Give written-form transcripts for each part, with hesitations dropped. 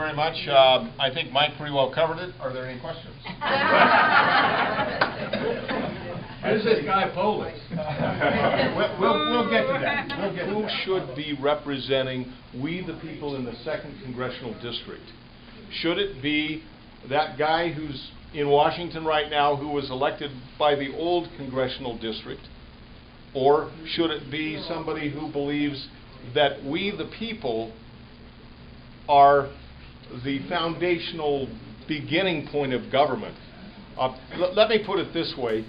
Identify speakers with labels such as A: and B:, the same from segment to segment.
A: very much. I think Mike pretty well covered it. Are there any questions?
B: Who's this guy Polis?
A: We'll get to that.
C: Who should be representing we the people in the 2nd Congressional District? Should it be that guy who's in Washington right now who was elected by the old Congressional District? Or should it be somebody who believes that we the people are the foundational beginning point of government? Let me put it this way.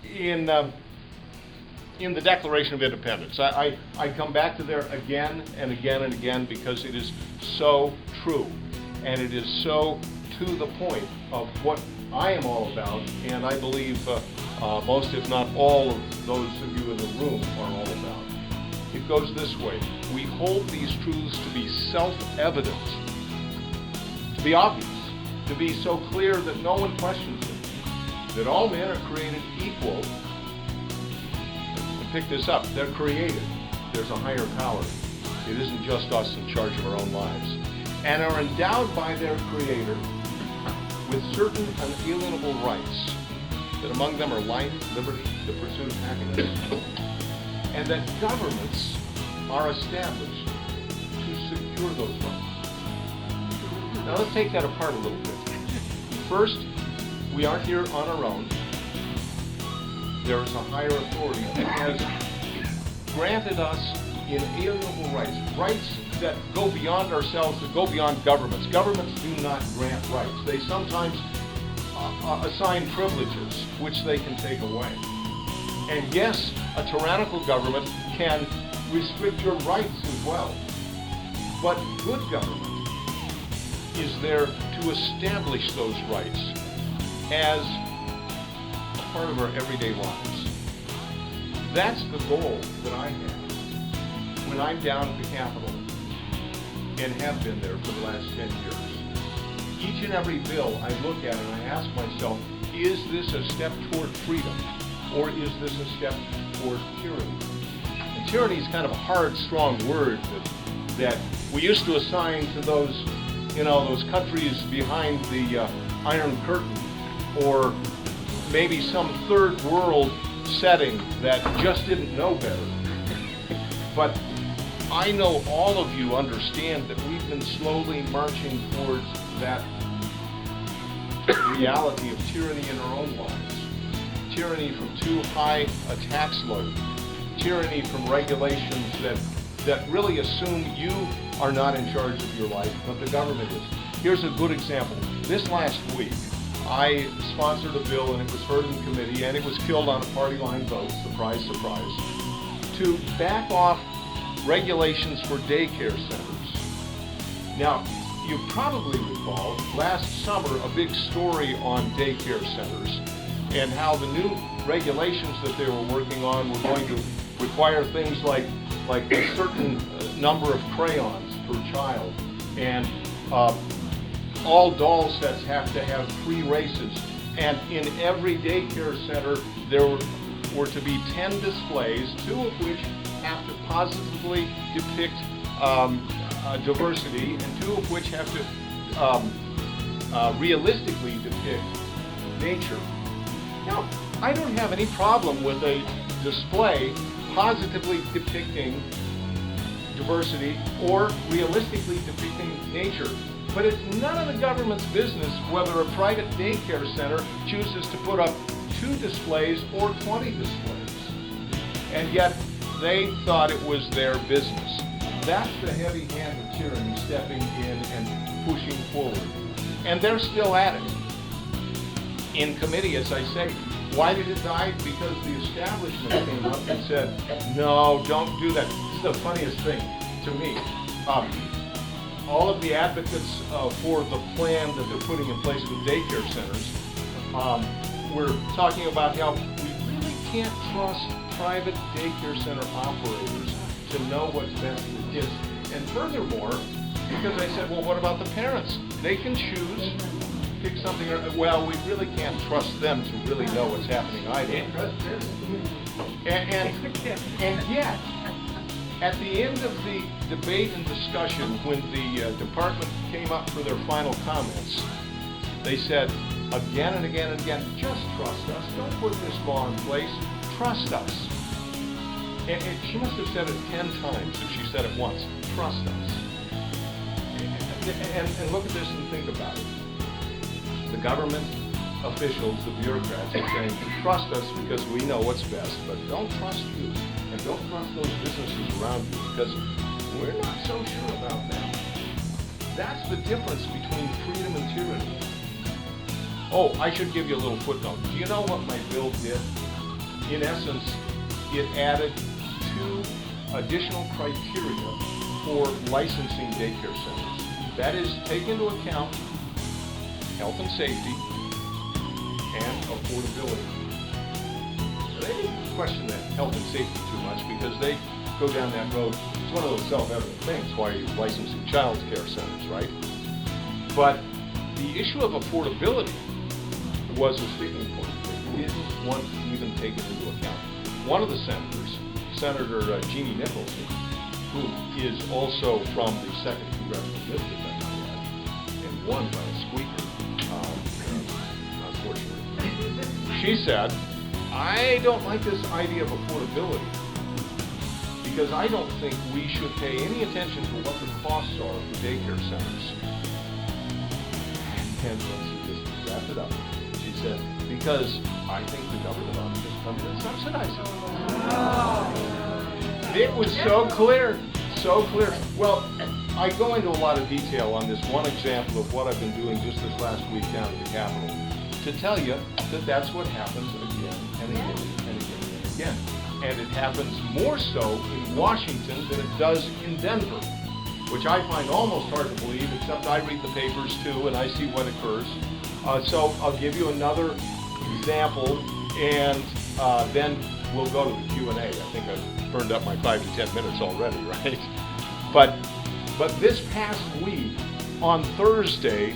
C: In the Declaration of Independence, I come back to there again and again and again because it is so true, and it is so to the point of what I am all about, and I believe most, if not all, of those of you in the room are all about. It goes this way. We hold these truths to be self-evident, to be obvious, to be so clear that no one questions it, that all men are created equal. And pick this up, they're created. There's a higher power. It isn't just us in charge of our own lives. And are endowed by their Creator with certain unalienable rights, that among them are life, liberty, the pursuit of happiness, and that governments are established to secure those rights. Now let's take that apart a little bit. First, we aren't here on our own. There is a higher authority that has granted us inalienable rights, rights that go beyond ourselves, that go beyond governments. Governments do not grant rights. They sometimes assign privileges, which they can take away. And yes, a tyrannical government can restrict your rights as well. But good government is there to establish those rights as a part of our everyday lives. That's the goal that I have when I'm down at the Capitol, and have been there for the last 10 years. Each and every bill I look at and I ask myself, is this a step toward freedom, or is this a step toward tyranny? And tyranny is kind of a hard, strong word that we used to assign to those, those countries behind the Iron Curtain, or maybe some third world setting that just didn't know better. But I know all of you understand that we've been slowly marching towards that reality of tyranny in our own lives. Tyranny from too high a tax load. Tyranny from regulations that really assume you are not in charge of your life, but the government is. Here's a good example. This last week, I sponsored a bill, and it was heard in committee, and it was killed on a party line vote, surprise, surprise, to back off regulations for daycare centers. Now, you probably recall last summer a big story on daycare centers and how the new regulations that they were working on were going to require things like a certain number of crayons per child, and all doll sets have to have 3 races, and in every daycare center there were to be 10 displays, 2 of which have to positively depict diversity, and 2 of which have to realistically depict nature. Now, I don't have any problem with a display positively depicting diversity or realistically depicting nature. But it's none of the government's business whether a private daycare center chooses to put up 2 displays or 20 displays. And yet, they thought it was their business. That's the heavy hand of tyranny stepping in and pushing forward. And they're still at it. In committee, as I say, why did it die? Because the establishment came up and said, no, don't do that. This is the funniest thing to me. All of the advocates for the plan that they're putting in place with daycare centers, we're talking about how we really can't trust private daycare center operators to know what's best for kids. And furthermore, because I said, well, what about the parents? They can choose, pick something, well, we really can't trust them to really know what's happening either. And yet, At the end of the debate and discussion, when the department came up for their final comments, they said again and again and again, just trust us. Don't put this law in place. Trust us. And she must have said it 10 times if she said it once. Trust us. And look at this and think about it. The government officials, the bureaucrats, are saying, trust us because we know what's best, but don't trust you. And don't trust those businesses around you because we're not so sure about them. That's the difference between freedom and tyranny. Oh, I should give you a little footnote. Do you know what my bill did? In essence, it added 2 additional criteria for licensing daycare centers. That is, take into account health and safety and affordability. They didn't question that health and safety too much because they go down that road. It's one of those self-evident things why you're licensing child care centers, right? But the issue of affordability was a sticking point. They didn't want to even take it into account. One of the senators, Senator Jeannie Nicholson, who is also from the 2nd Congressional District, I might add, and won by a squeaker, unfortunately. She said, I don't like this idea of affordability because I don't think we should pay any attention to what the costs are for daycare centers. And when she just wrapped it up, she said, because I think the government ought to just come in and subsidize it. It was so clear, so clear. Well, I go into a lot of detail on this one example of what I've been doing just this last week down at the Capitol to tell you that that's what happens again and again and again and again. And it happens more so in Washington than it does in Denver, which I find almost hard to believe, except I read the papers too and I see what occurs. So I'll give you another example and then we'll go to the Q&A. I think I've burned up my 5 to 10 minutes already, right? But this past week, on Thursday,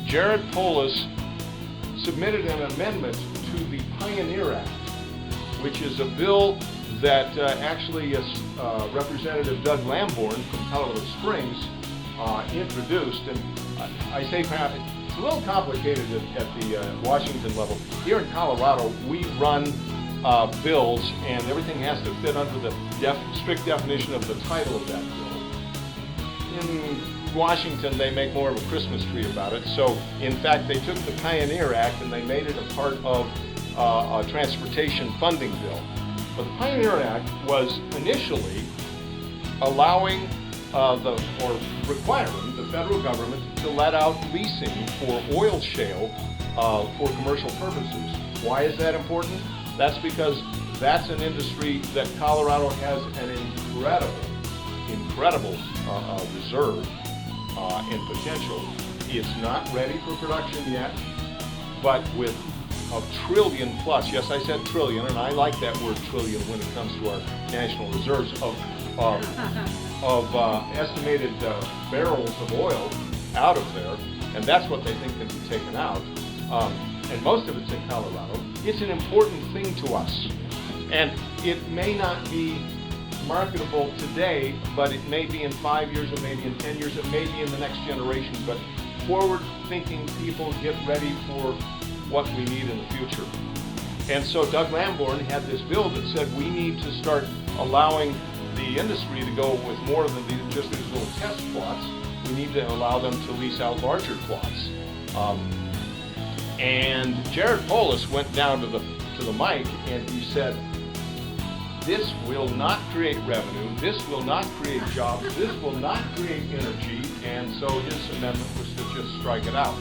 C: Jared Polis submitted an amendment to the Pioneer Act, which is a bill that actually Representative Doug Lamborn from Colorado Springs introduced. And I say it's a little complicated at the Washington level. Here in Colorado, we run bills, and everything has to fit under the strict definition of the title of that bill. In Washington, they make more of a Christmas tree about it. So, in fact, they took the Pioneer Act and they made it a part of a transportation funding bill. But the Pioneer Act was initially allowing requiring the federal government to let out leasing for oil shale for commercial purposes. Why is that important? That's because that's an industry that Colorado has an incredible reserve and potential. It's not ready for production yet, but with $1 trillion plus, yes, I said trillion, and I like that word trillion when it comes to our national reserves of estimated barrels of oil out of there, and that's what they think can be taken out. And most of it's in Colorado. It's an important thing to us, and it may not be marketable today, but it may be in 5 years, it may be in 10 years, it may be in the next generation. But forward-thinking people get ready for what we need in the future. And so Doug Lamborn had this bill that said we need to start allowing the industry to go with more than just these little test plots. We need to allow them to lease out larger plots. And Jared Polis went down to the mic and he said, this will not create revenue, this will not create jobs, this will not create energy, and so his amendment was to just strike it out.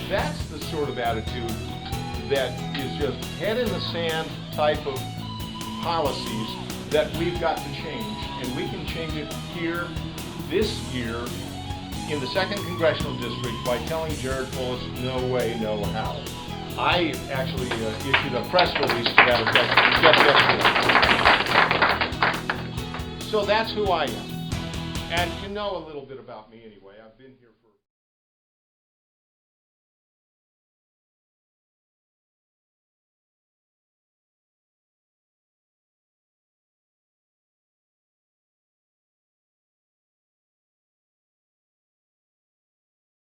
C: That's the sort of attitude that is just head in the sand type of policies that we've got to change, and we can change it here this year in the 2nd Congressional District by telling Jared Polis, no way, no how. I actually issued a press release to that effect just yesterday. So that's who I am. And you know a little bit about me anyway. I've been here